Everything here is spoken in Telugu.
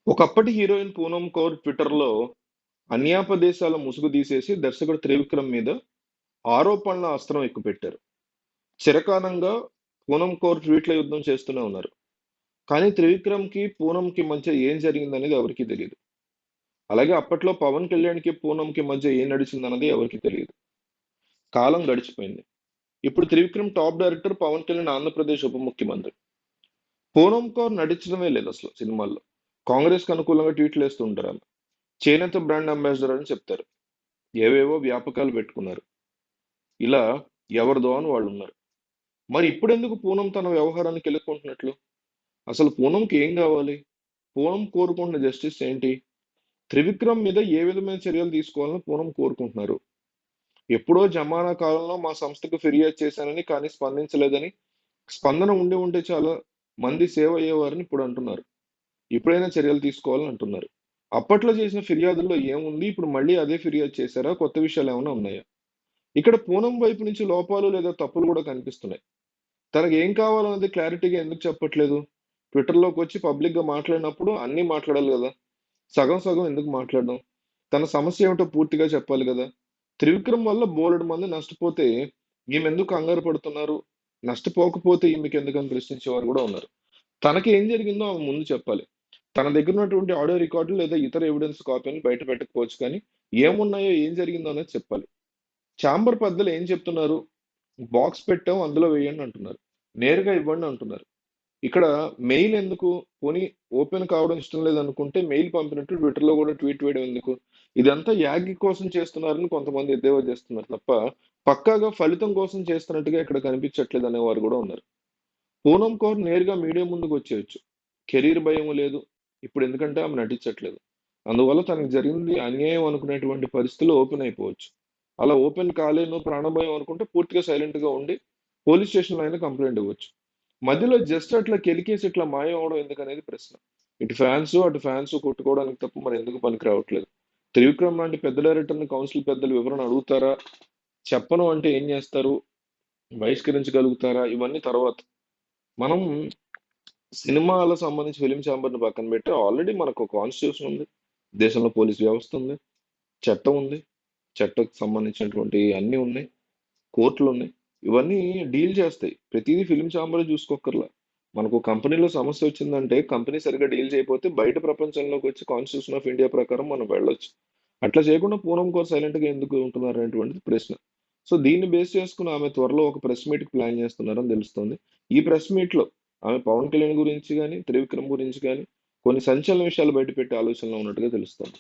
ఒకప్పటి హీరోయిన్ పూనమ్ కౌర్ ట్విట్టర్‌లో అన్యాపదేశాల ముసుగు తీసేసి దర్శకుడు త్రివిక్రమ్ మీద ఆరోపణల అస్త్రం ఎక్కుపెట్టారు. చిరకాలంగా పూనమ్ కౌర్ ట్వీట్ల యుద్ధం చేస్తూనే ఉన్నారు. కానీ త్రివిక్రమ్‌కి, పూనమ్‌కి మధ్య ఏం జరిగిందనేది ఎవరికీ తెలీదు. అలాగే అప్పట్లో పవన్ కళ్యాణ్‌కి, పూనమ్‌కి మధ్య ఏం నడిచిందన్నది ఎవరికీ తెలీదు. కాలం గడిచిపోయింది. ఇప్పుడు త్రివిక్రమ్ టాప్ డైరెక్టర్, పవన్ కళ్యాణ్ ఆంధ్రప్రదేశ్ ఉప ముఖ్యమంత్రి. పూనమ్ కౌర్ నటించడమే లేదు అసలు సినిమాల్లో. కాంగ్రెస్‌కి అనుకూలంగా ట్వీట్‌లేస్తూ ఉంటారు ఆమె. చేనేత బ్రాండ్ అంబాసిడర్ అని చెప్తారు. ఏవేవో వ్యాపకాలు పెట్టుకున్నారు. ఇలా ఎవరిదో అని వాళ్ళున్నారు. మరి ఇప్పుడెందుకు పూనం తన వ్యవహారాన్ని కెలుక్కుంటున్నట్లు? అసలు పూనంకి ఏం కావాలి? పూనం కోరుకుంటున్న జస్టిస్ ఏంటి? త్రివిక్రమ్ మీద ఏ విధమైన చర్యలు తీసుకోవాలని పూనం కోరుకుంటున్నారు? ఎప్పుడో జమానా కాలంలో మా సంస్థకు ఫిర్యాదు చేశానని కానీ స్పందించలేదని, స్పందన ఉండి ఉంటే చాలా మంది సేవ్ అయ్యేవారని ఇప్పుడు అంటున్నారు. ఇప్పుడైనా చర్యలు తీసుకోవాలని అంటున్నారు. అప్పట్లో చేసిన ఫిర్యాదుల్లో ఏముంది? ఇప్పుడు మళ్ళీ అదే ఫిర్యాదు చేశారా? కొత్త విషయాలు ఏమైనా ఉన్నాయా? ఇక్కడ పూనం వైపు నుంచి లోపాలు లేదా తప్పులు కూడా కనిపిస్తున్నాయి. తనకి ఏం కావాలన్నది క్లారిటీగా ఎందుకు చెప్పట్లేదు? ట్విట్టర్‌లోకి వచ్చి పబ్లిక్‌గా మాట్లాడినప్పుడు అన్నీ మాట్లాడాలి గదా! సగం సగం ఎందుకు మాట్లాడడం? తన సమస్య ఏమిటో పూర్తిగా చెప్పాలి గదా! త్రివిక్రమ్ వల్ల బోలెడు మంది నష్టపోతే ఈమెందుకు కంగారు పడుతున్నారు? నష్టపోకపోతే ఈమెకెందుకని ప్రశ్నించేవారు గూడా ఉన్నారు. తనకి ఏం జరిగిందో ఆమె ముందు చెప్పాలి. తన దగ్గర ఉన్నటువంటి ఆడియో రికార్డులు లేదా ఇతర ఎవిడెన్స్ కాపీలను బయట పెట్టకపోవచ్చు కానీ, ఏమున్నాయో, ఏం జరిగిందో అనేది చెప్పాలి. చాంబర్ పెద్దలు ఏం చెప్తున్నారు? బాక్స్ పెట్టాం అందులో వేయండి అంటున్నారు. నేరుగా ఇవ్వండి అంటున్నారు. ఇక్కడ మెయిల్ ఎందుకు? పోనీ ఓపెన్ కావడం ఇష్టం లేదనుకుంటే మెయిల్ పంపినట్టు ట్విట్టర్‌లో కూడా ట్వీట్ వేయడం ఎందుకు? ఇదంతా యాగి కోసం చేస్తున్నారని కొంతమంది ఎద్దేవా చేస్తున్నారు తప్ప, పక్కాగా ఫలితం కోసం చేస్తున్నట్టుగా ఇక్కడ కనిపించట్లేదు అనేవారు కూడా ఉన్నారు. పూనమ్ కౌర్ నేరుగా మీడియా ముందుకు వచ్చేయొచ్చు. కెరీర్ భయం లేదు. ఇప్పుడు ఎందుకంటే ఆమె నటించట్లేదు. అందువల్ల తనకు జరిగింది అన్యాయం అనుకునేటువంటి పరిస్థితుల్లో ఓపెన్ అయిపోవచ్చు. అలా ఓపెన్ కాలేను, ప్రాణభయం అనుకుంటే పూర్తిగా సైలెంట్‌గా ఉండి పోలీస్ స్టేషన్‌లో అయినా కంప్లెయింట్ ఇవ్వచ్చు. మధ్యలో జస్ట్ అట్లా కెలికేసి ఇట్లా మాయం అవ్వడం ఎందుకనేది ప్రశ్న. ఇటు ఫ్యాన్స్, అటు ఫ్యాన్స్ కొట్టుకోవడానికి తప్ప మరి ఎందుకు పనికి రావట్లేదు. త్రివిక్రమ్ లాంటి పెద్ద డైరెక్టర్‌ని కౌన్సిల్ పెద్దలు వివరణ అడుగుతారా? చెప్పను అంటే ఏం చేస్తారు? బహిష్కరించగలుగుతారా? ఇవన్నీ తర్వాత. మనం సినిమాలకు సంబంధించి ఫిల్మ్ ఛాంబర్‌ని పక్కన పెట్టి ఆల్రెడీ మనకు కాన్స్టిట్యూషన్ ఉంది. దేశంలో పోలీస్ వ్యవస్థ ఉంది. చట్టం ఉంది. చట్టంకి సంబంధించినటువంటి అన్నీ ఉన్నాయి. కోర్టులున్నాయి. ఇవన్నీ డీల్ చేస్తాయి. ప్రతీదీ ఫిల్మ్ ఛాంబరే చూసుకోక్కర్లా. మనకు కంపెనీలో సమస్య వచ్చిందంటే కంపెనీ సరిగ్గా డీల్ చేయకపోతే బయట ప్రపంచంలోకి వచ్చి కాన్స్టిట్యూషన్ ఆఫ్ ఇండియా ప్రకారం మనం వెళ్ళొచ్చు. అట్లా చేయకుండా పూనమ్ కౌర్ సైలెంట్‌గా ఎందుకు ఉంటున్నారు అనేటువంటిది ప్రశ్న. సో, దీన్ని బేస్ చేసుకొని ఆమె త్వరలో ఒక ప్రెస్ మీట్‌కి ప్లాన్ చేస్తున్నారని తెలుస్తుంది. ఈ ప్రెస్ మీట్‌లో ఆమె పవన్ కళ్యాణ్ గురించి గాని, త్రివిక్రమ్ గురించి గాని కొన్ని సంచలన విషయాలు బయటపెట్టే ఆలోచనలో ఉన్నట్టుగా తెలుస్తోంది.